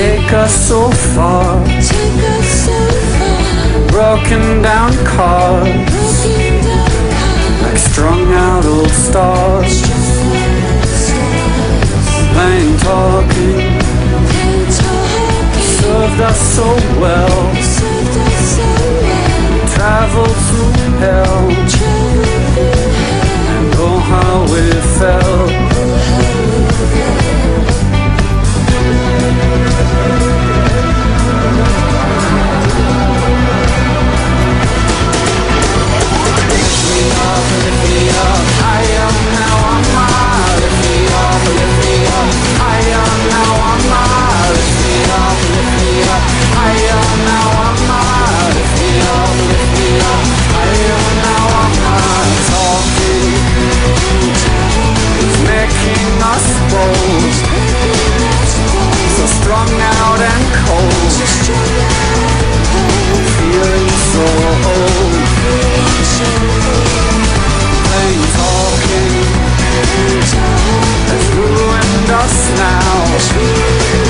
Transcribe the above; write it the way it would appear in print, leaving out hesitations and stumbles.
take us so far. Broken down cars, like strung out old stars. Plain talking served us so well. Traveled through hell, and oh how it felt. So strung out and cold, feeling so old. Plain talking has ruined us now.